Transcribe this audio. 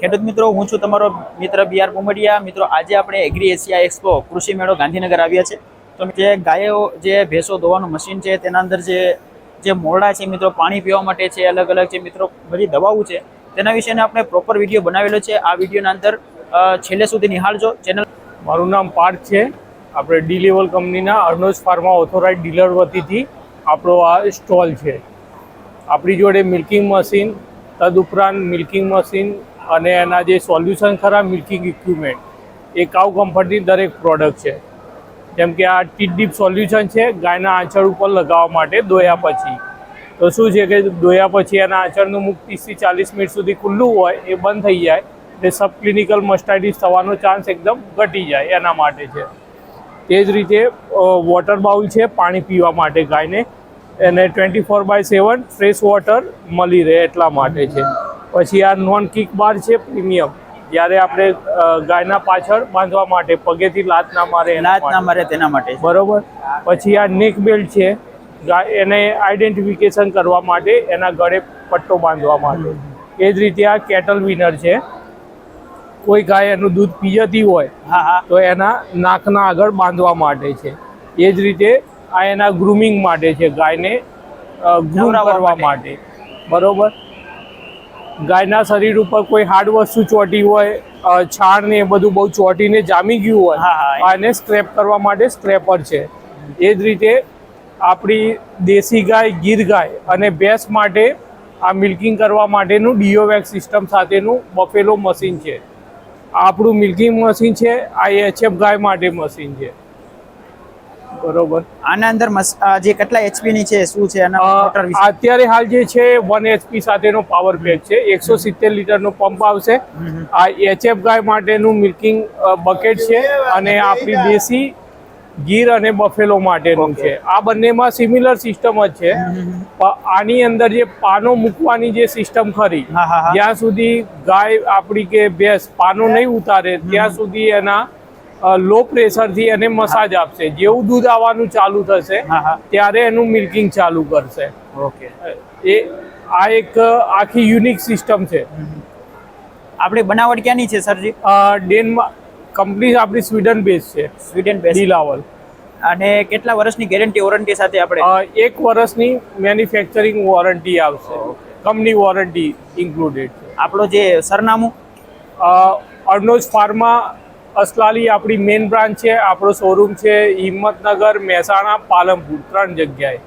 ખેડૂત મિત્રો, હું છું તમારો મિત્ર BR પુમડિયા। મિત્રો, આજે આપણે એગ્રી એશિયા એક્સપો કૃષિ મેળો ગાંધીનગર આવ્યા છે। તો જે ગાયો જે ભેંસો ધોવાનું મશીન છે તેના અંદર જે મોરડા છે મિત્રો, પાણી પીવા માટે છે, અલગ અલગ છે મિત્રો, બધી દવાઓ છે, તેના વિશેને આપણે પ્રોપર વિડીયો બનાવેલો છે। આ વિડીયોના અંદર છેલ્લે સુધી નિહાળજો। ચેનલ મારું નામ પાર્થ છે। આપણે ડી લેવલ કંપનીના અર્નોજ ફાર્મા ઓથોરાઇઝ ડીલર વતીથી આપણો આ સ્ટોલ છે। આપણી જોડે મિલ્કિંગ મશીન, તદુપરાંત મિલ્કિંગ મશીન અને એના જે સોલ્યુશન ખરા મિલ્કિંગ ઇક્વિપમેન્ટ, એ કાઉ કમ્ફર્ટની દરેક પ્રોડક્ટ છે। જેમ કે આ ટીટ ડીપ સોલ્યુશન છે ગાયના આંચળ ઉપર લગાવવા માટે દોયા પછી। તો શું છે કે દોયા પછી એના આંચળનું મુખ 30 થી 40 મિનિટ સુધી ખુલ્લું હોય એ બંધ થઈ જાય એટલે સબ ક્લિનિકલ મસ્ટાઇટિસ થવાનો ચાન્સ એકદમ ઘટી જાય, એના માટે છે। તે જ રીતે વોટર બાઉલ છે પાણી પીવા માટે ગાયને, એને 24/7 ફ્રેશ વોટર મળી રહે એટલા માટે છે। પછી આ નોન કિક બાર છે પ્રીમિયમ, જ્યારે આપણે ગાયના પાછળ બાંધવા માટે પગેથી લાત ના મારે તેના માટે, બરોબર। પછી આ નેક બેલ્ટ છે એને આઈડેન્ટિફિકેશન કરવા માટે, એના ગળે પટ્ટો બાંધવા માટે। એ જ રીતે આ કેટલ વિનર છે, કોઈ ગાય એનું દૂધ પી જતી હોય તો એના નાકના આગળ બાંધવા માટે છે। એ જ રીતે આ એના ગ્રૂમિંગ માટે છે, ગાયને ગ્રૂમ કરવા માટે, બરોબર। ગાયના શરીર ઉપર કોઈ હાર્ડ વસ્તુ ચોંટી હોય, છાણ ને એ બધું બહુ ચોંટીને જામી ગયું હોય, આને સ્ક્રેપ કરવા માટે સ્ક્રેપર છે। એ જ રીતે આપણી દેશી ગાય, ગીર ગાય અને ભેંસ માટે આ મિલ્કિંગ કરવા માટેનું ડીઓવેક્સ સિસ્ટમ સાથેનું બફેલો મશીન છે। આપણું મિલ્કિંગ મશીન છે, આ HF ગાય માટે મશીન છે, બરોબર। આના અંદર જે કેટલા HP ની છે, શું છે અત્યારે હાલ જે છે 1 HP સાથેનો પાવર પેક છે, 170 લીટરનો પંપ આવશે। આ HF ગાય માટેનું મિલ્કિંગ બકેટ છે અને આપણી દેશી ગીર અને બફેલો માટેનું છે। આ બંનેમાં સિમિલર સિસ્ટમ જ છે, પણ આની અંદર જે પાનો મૂકવાની જે સિસ્ટમ ખરી, જ્યાં સુધી ગાય આપણી કે ભેંસ પાનો નહીં ઉતારે ત્યાં સુધી એના લો પ્રેશરથી એને મસાજ આપશે। જેવું દૂધ આવવાનું ચાલુ થશે ત્યારે એનું મિલ્કિંગ ચાલુ કરશે। ઓકે, એ આ એક આખી યુનિક સિસ્ટમ છે। આપણી બનાવટ ક્યાંની છે સરજી? ડેનમાં કંપની આપણી સ્વીડન બેઝ છે, સ્વીડન બેઝ ડીલાવલ। અને કેટલા વર્ષની ગેરંટી વોરંટી સાથે આપણે? 1 વર્ષની મેન્યુફેક્ચરિંગ વોરંટી આવશે, કંપની વોરંટી ઇન્ક્લુડેડ છે। આપણો જે સરનામું અર્નોજ ફાર્મા અસલાલી આપણી મેઇન બ્રાન્ચ છે। આપણો શોરૂમ છે હિંમતનગર, મહેસાણા, પાલનપુર, 3 જગ્યાએ।